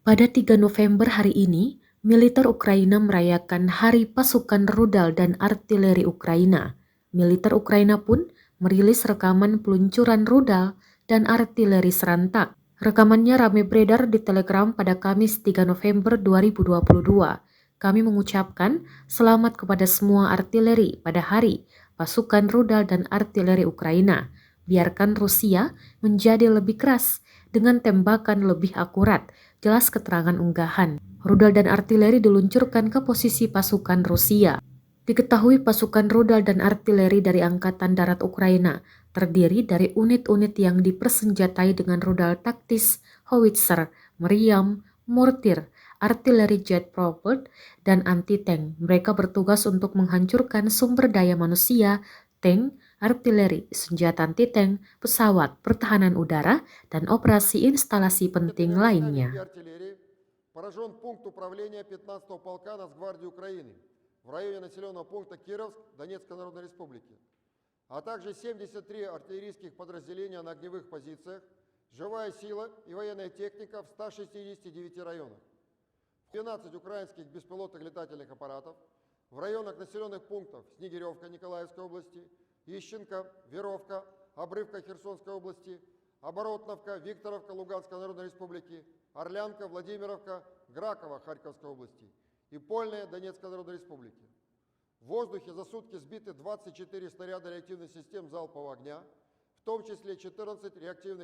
Pada 3 November hari ini, militer Ukraina merayakan Hari Pasukan Rudal dan Artileri Ukraina. Militer Ukraina pun merilis rekaman peluncuran rudal dan artileri serentak. Rekamannya ramai beredar di Telegram pada Kamis 3 November 2022. Kami mengucapkan selamat kepada semua artileri pada Hari Pasukan Rudal dan Artileri Ukraina. Biarkan Rusia menjadi lebih keras dengan tembakan lebih akurat. Jelas keterangan unggahan. Rudal dan artileri diluncurkan ke posisi pasukan Rusia. Diketahui pasukan rudal dan artileri dari Angkatan Darat Ukraina terdiri dari unit-unit yang dipersenjatai dengan rudal taktis, howitzer, meriam, mortir, artileri jet-propelled, dan anti-tank. Mereka bertugas untuk menghancurkan sumber daya manusia, tank, artileri, senjata anti-tank, pesawat, pertahanan udara, dan operasi instalasi penting lainnya. Поражен пункт управления 15-го полка Нацгвардии Украины в районе населенного пункта Кировск Донецкой Народной Республики, а также 73 артиллерийских подразделения на огневых позициях, живая сила и военная техника в 169 районах, 12 украинских беспилотных летательных аппаратов в районах населенных пунктов Снегиревка Николаевской области, Ищенко, Веровка, Обрывка Херсонской области, Оборотновка, Викторовка Луганской Народной Республики, Орлянка, Владимировка, Граково Харьковской области и Польная Донецкой Народной Республики. В воздухе за сутки сбиты 24 снаряда реактивных систем залпового огня, в том числе 14 реактивных